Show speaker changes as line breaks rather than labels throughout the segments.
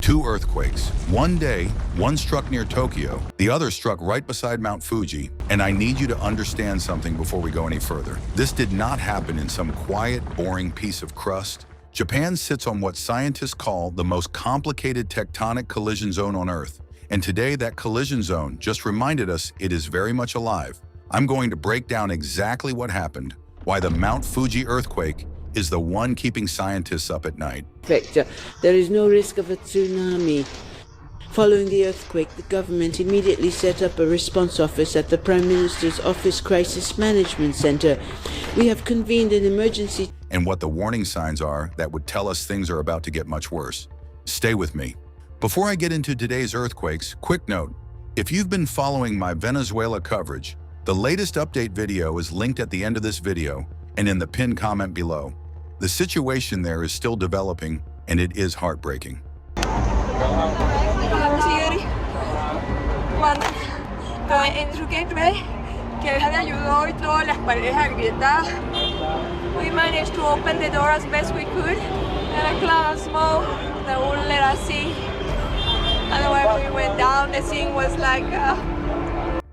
Two earthquakes. One day, one struck near Tokyo, the other struck right beside Mount Fuji, and I need you to understand something before we go any further. This did not happen in some quiet, boring piece of crust. Japan sits on what scientists call the most complicated tectonic collision zone on Earth, and today that collision zone just reminded us it is very much alive. I'm going to break down exactly what happened, why the Mount Fuji earthquake is the one keeping scientists up at night.
There is no risk of a tsunami. Following the earthquake, the government immediately set up a response office at the Prime Minister's Office Crisis Management Center. We have convened an emergency.
And what the warning signs are that would tell us things are about to get much worse. Stay with me. Before I get into today's earthquakes, quick note. If you've been following my Venezuela coverage, the latest update video is linked at the end of this video and in the pinned comment below. The situation there is still developing, and it is heartbreaking.
We managed to open the door as best we could, and a cloud of smoke that wouldn't let us see. And when we went down, the scene was like...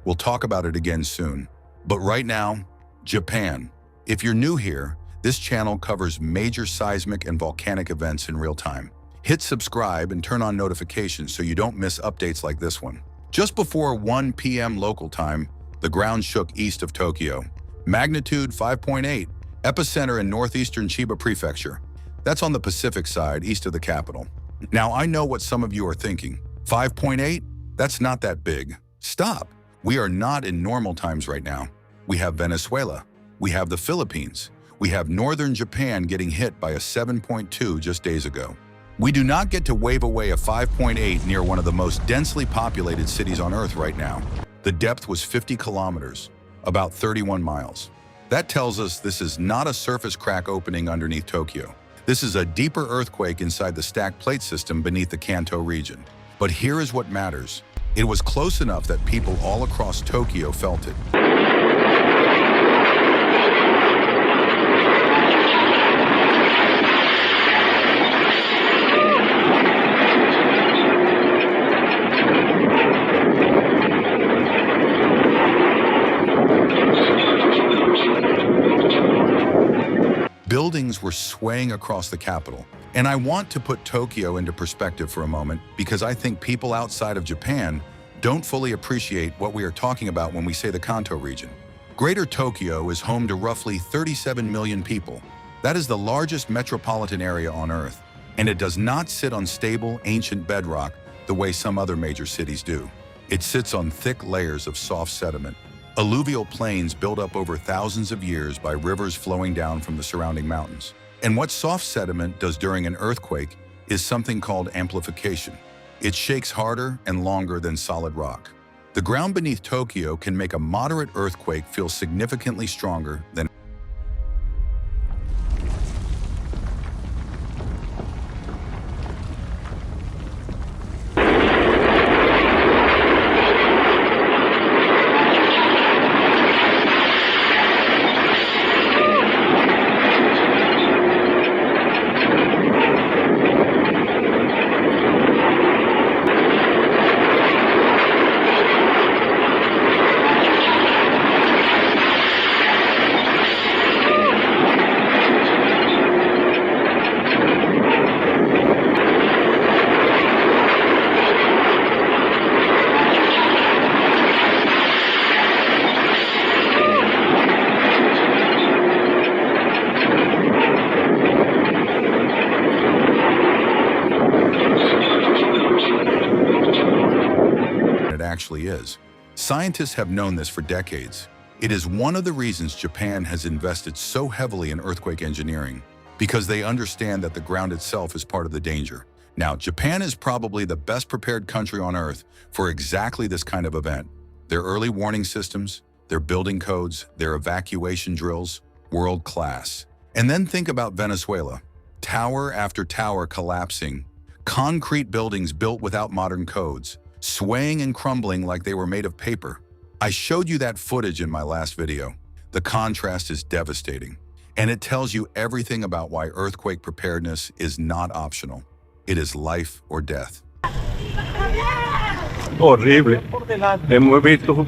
We'll talk about it again soon. But right now, Japan. If you're new here, this channel covers major seismic and volcanic events in real time. Hit subscribe and turn on notifications so you don't miss updates like this one. Just before 1 p.m. local time, the ground shook east of Tokyo. Magnitude 5.8, epicenter in northeastern Chiba Prefecture. That's on the Pacific side, east of the capital. Now, I know what some of you are thinking. 5.8? That's not that big. Stop. We are not in normal times right now. We have Venezuela. We have the Philippines. We have northern Japan getting hit by a 7.2 just days ago. We do not get to wave away a 5.8 near one of the most densely populated cities on Earth right now. The depth was 50 kilometers, about 31 miles. That tells us this is not a surface crack opening underneath Tokyo. This is a deeper earthquake inside the stacked plate system beneath the Kanto region. But here is what matters. It was close enough that people all across Tokyo felt it. Buildings were swaying across the capital. And I want to put Tokyo into perspective for a moment because I think people outside of Japan don't fully appreciate what we are talking about when we say the Kanto region. Greater Tokyo is home to roughly 37 million people. That is the largest metropolitan area on Earth, and it does not sit on stable, ancient bedrock the way some other major cities do. It sits on thick layers of soft sediment. Alluvial plains built up over thousands of years by rivers flowing down from the surrounding mountains. And what soft sediment does during an earthquake is something called amplification. It shakes harder and longer than solid rock. The ground beneath Tokyo can make a moderate earthquake feel significantly stronger than actually is. Scientists have known this for decades. It is one of the reasons Japan has invested so heavily in earthquake engineering, because they understand that the ground itself is part of the danger. Now, Japan is probably the best prepared country on Earth for exactly this kind of event. Their early warning systems, their building codes, their evacuation drills, world class. And then think about Venezuela. Tower after tower collapsing, concrete buildings built without modern codes, swaying and crumbling like they were made of paper. I showed you that footage in my last video. The contrast is devastating, and it tells you everything about why earthquake preparedness is not optional. It is life or death.
Horrible. È un momento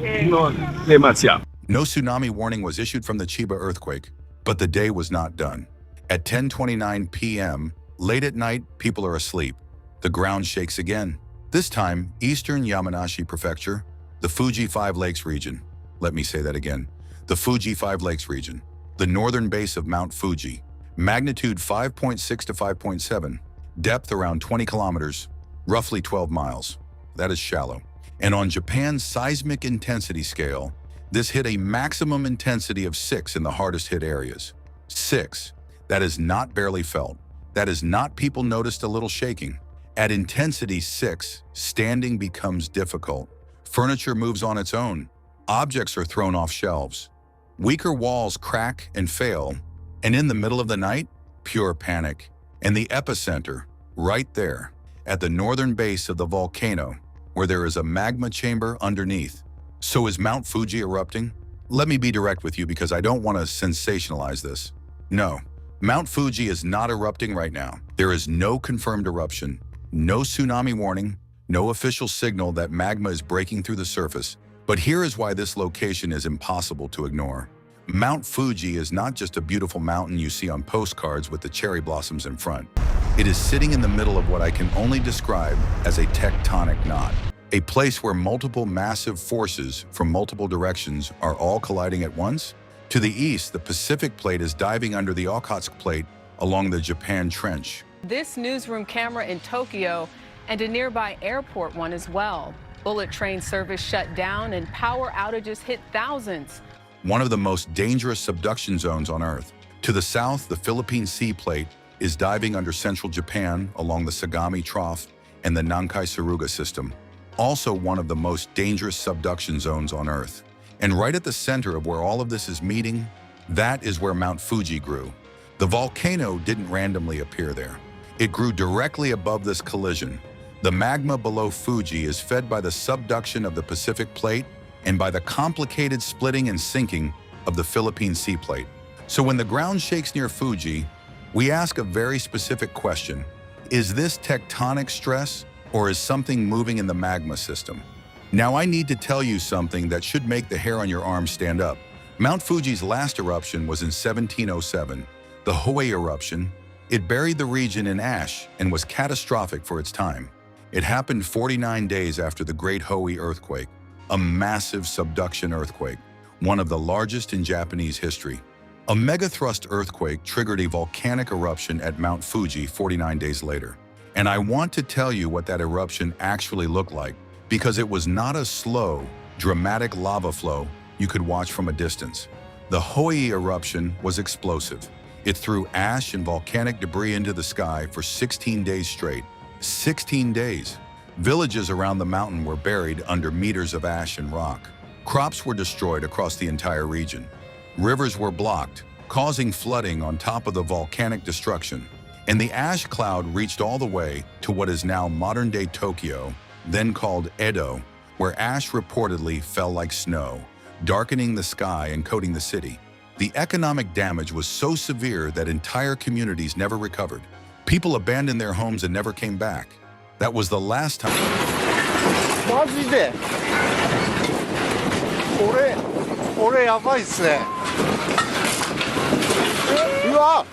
demasiado.
No tsunami warning was issued from the Chiba earthquake, but the day was not done. At 10:29 p.m., late at night, people are asleep. The ground shakes again. This time, eastern Yamanashi Prefecture, the Fuji Five Lakes region. Let me say that again. The Fuji Five Lakes region, the northern base of Mount Fuji. Magnitude 5.6 to 5.7, depth around 20 kilometers, roughly 12 miles. That is shallow. And on Japan's seismic intensity scale, this hit a maximum intensity of 6 in the hardest hit areas. 6. That is not barely felt. That is not people noticed a little shaking. At intensity 6, standing becomes difficult. Furniture moves on its own. Objects are thrown off shelves. Weaker walls crack and fail. And in the middle of the night, pure panic. And the epicenter, right there, at the northern base of the volcano, where there is a magma chamber underneath. So is Mount Fuji erupting? Let me be direct with you because I don't want to sensationalize this. No, Mount Fuji is not erupting right now. There is no confirmed eruption, no tsunami warning, no official signal that magma is breaking through the surface. But here is why this location is impossible to ignore. Mount Fuji is not just a beautiful mountain you see on postcards with the cherry blossoms in front. It is sitting in the middle of what I can only describe as a tectonic knot. A place where multiple massive forces from multiple directions are all colliding at once. To the east, the Pacific Plate is diving under the Okhotsk Plate along the Japan Trench.
This newsroom camera in Tokyo and a nearby airport one as well. Bullet train service shut down and power outages hit thousands.
One of the most dangerous subduction zones on Earth. To the south, the Philippine Sea Plate is diving under central Japan along the Sagami Trough and the Nankai-Suruga system. Also one of the most dangerous subduction zones on Earth. And right at the center of where all of this is meeting, that is where Mount Fuji grew. The volcano didn't randomly appear there. It grew directly above this collision. The magma below Fuji is fed by the subduction of the Pacific Plate and by the complicated splitting and sinking of the Philippine Sea Plate. So when the ground shakes near Fuji, we ask a very specific question. Is this tectonic stress? Or is something moving in the magma system? Now I need to tell you something that should make the hair on your arm stand up. Mount Fuji's last eruption was in 1707, the Hoei eruption. It buried the region in ash and was catastrophic for its time. It happened 49 days after the Great Hoei earthquake, a massive subduction earthquake, one of the largest in Japanese history. A megathrust earthquake triggered a volcanic eruption at Mount Fuji 49 days later. And I want to tell you what that eruption actually looked like, because it was not a slow, dramatic lava flow you could watch from a distance. The Hoei eruption was explosive. It threw ash and volcanic debris into the sky for 16 days straight. 16 days. Villages around the mountain were buried under meters of ash and rock. Crops were destroyed across the entire region. Rivers were blocked, causing flooding on top of the volcanic destruction. And the ash cloud reached all the way to what is now modern-day Tokyo, then called Edo, where ash reportedly fell like snow, darkening the sky and coating the city. The economic damage was so severe that entire communities never recovered. People abandoned their homes and never came back. That was the last time.
マジで俺やばいっすねうわ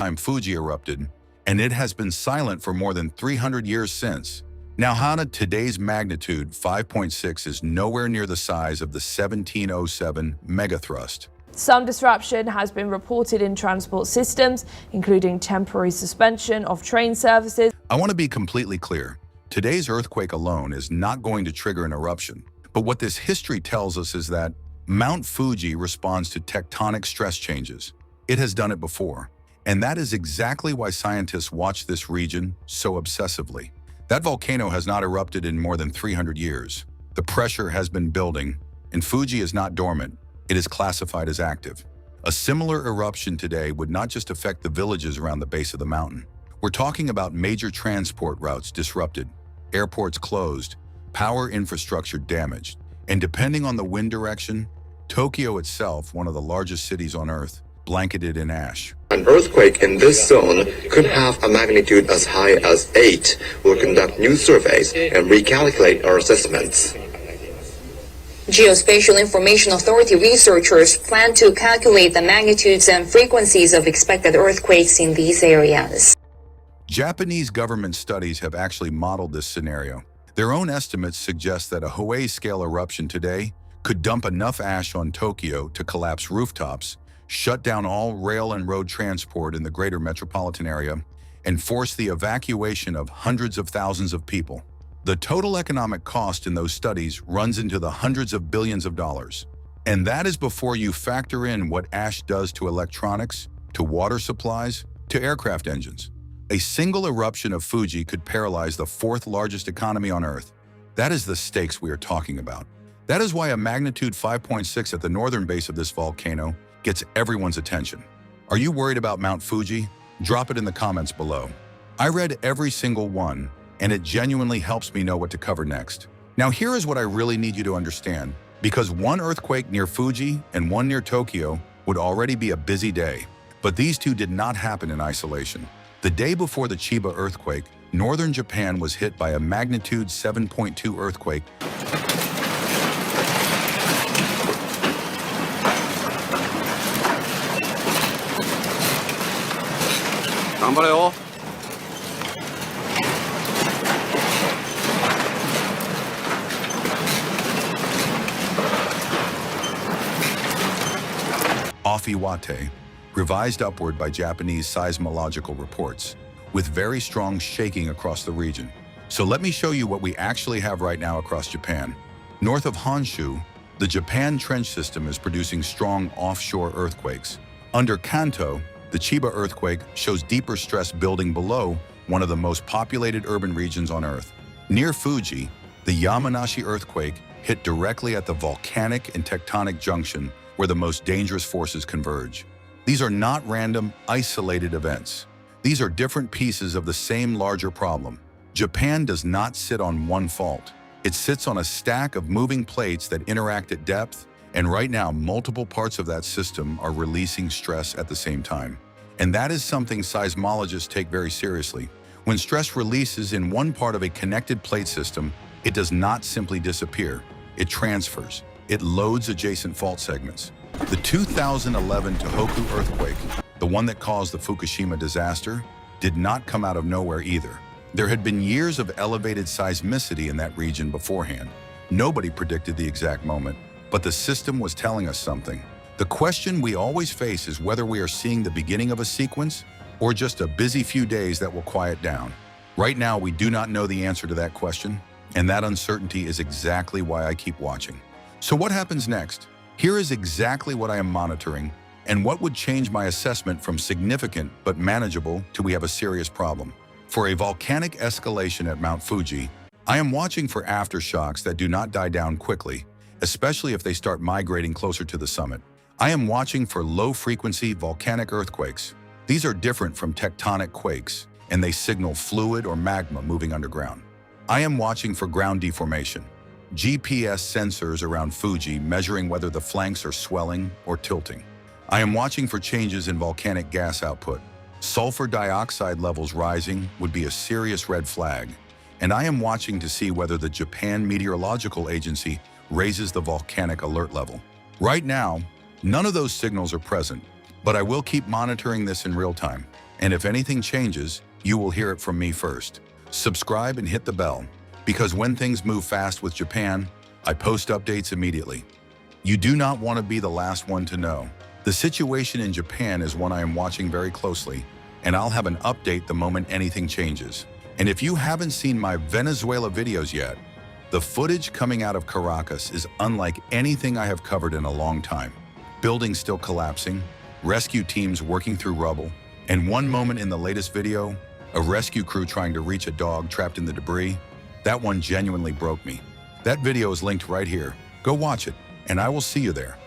time Fuji erupted, and it has been silent for more than 300 years since. Now, Hana, today's magnitude 5.6 is nowhere near the size of the 1707 megathrust.
Some disruption has been reported in transport systems, including temporary suspension of train services.
I want to be completely clear. Today's earthquake alone is not going to trigger an eruption. But what this history tells us is that Mount Fuji responds to tectonic stress changes. It has done it before. And that is exactly why scientists watch this region so obsessively. That volcano has not erupted in more than 300 years. The pressure has been building, and Fuji is not dormant. It is classified as active. A similar eruption today would not just affect the villages around the base of the mountain. We're talking about major transport routes disrupted, airports closed, power infrastructure damaged, and depending on the wind direction, Tokyo itself, one of the largest cities on Earth, blanketed in ash.
An earthquake in this zone could have a magnitude as high as 8. We'll conduct new surveys and recalculate our assessments.
Geospatial Information Authority researchers plan to calculate the magnitudes and frequencies of expected earthquakes in these areas.
Japanese government studies have actually modeled this scenario. Their own estimates suggest that a Hawaii-scale eruption today could dump enough ash on Tokyo to collapse rooftops, shut down all rail and road transport in the greater metropolitan area, and force the evacuation of hundreds of thousands of people. The total economic cost in those studies runs into the hundreds of billions of dollars. And that is before you factor in what ash does to electronics, to water supplies, to aircraft engines. A single eruption of Fuji could paralyze the fourth largest economy on Earth. That is the stakes we are talking about. That is why a magnitude 5.6 at the northern base of this volcano gets everyone's attention. Are you worried about Mount Fuji? Drop it in the comments below. I read every single one, and it genuinely helps me know what to cover next. Now here is what I really need you to understand, because one earthquake near Fuji and one near Tokyo would already be a busy day. But these two did not happen in isolation. The day before the Chiba earthquake, northern Japan was hit by a magnitude 7.2 earthquake. Off Iwate, revised upward by Japanese seismological reports, with very strong shaking across the region. So let me show you what we actually have right now across Japan. North of Honshu, the Japan Trench System is producing strong offshore earthquakes. Under Kanto, the Chiba earthquake shows deeper stress building below one of the most populated urban regions on Earth. Near Fuji, the Yamanashi earthquake hit directly at the volcanic and tectonic junction where the most dangerous forces converge. These are not random, isolated events. These are different pieces of the same larger problem. Japan does not sit on one fault. It sits on a stack of moving plates that interact at depth, and right now multiple parts of that system are releasing stress at the same time. And that is something seismologists take very seriously. When stress releases in one part of a connected plate system, it does not simply disappear. It transfers. It loads adjacent fault segments. The 2011 Tohoku earthquake, the one that caused the Fukushima disaster, did not come out of nowhere either. There had been years of elevated seismicity in that region beforehand. Nobody predicted the exact moment, but the system was telling us something. The question we always face is whether we are seeing the beginning of a sequence or just a busy few days that will quiet down. Right now, we do not know the answer to that question, and that uncertainty is exactly why I keep watching. So what happens next? Here is exactly what I am monitoring and what would change my assessment from significant but manageable to we have a serious problem. For a volcanic escalation at Mount Fuji, I am watching for aftershocks that do not die down quickly, especially if they start migrating closer to the summit. I am watching for low-frequency volcanic earthquakes. These are different from tectonic quakes, and they signal fluid or magma moving underground. I am watching for ground deformation. GPS sensors around Fuji measuring whether the flanks are swelling or tilting. I am watching for changes in volcanic gas output. Sulfur dioxide levels rising would be a serious red flag. And I am watching to see whether the Japan Meteorological Agency raises the volcanic alert level. Right now, none of those signals are present, but I will keep monitoring this in real time. And if anything changes, you will hear it from me first. Subscribe and hit the bell, because when things move fast with Japan, I post updates immediately. You do not want to be the last one to know. The situation in Japan is one I am watching very closely, and I'll have an update the moment anything changes. And if you haven't seen my Venezuela videos yet, the footage coming out of Caracas is unlike anything I have covered in a long time. Buildings still collapsing, rescue teams working through rubble, and one moment in the latest video, a rescue crew trying to reach a dog trapped in the debris. That one genuinely broke me. That video is linked right here. Go watch it, and I will see you there.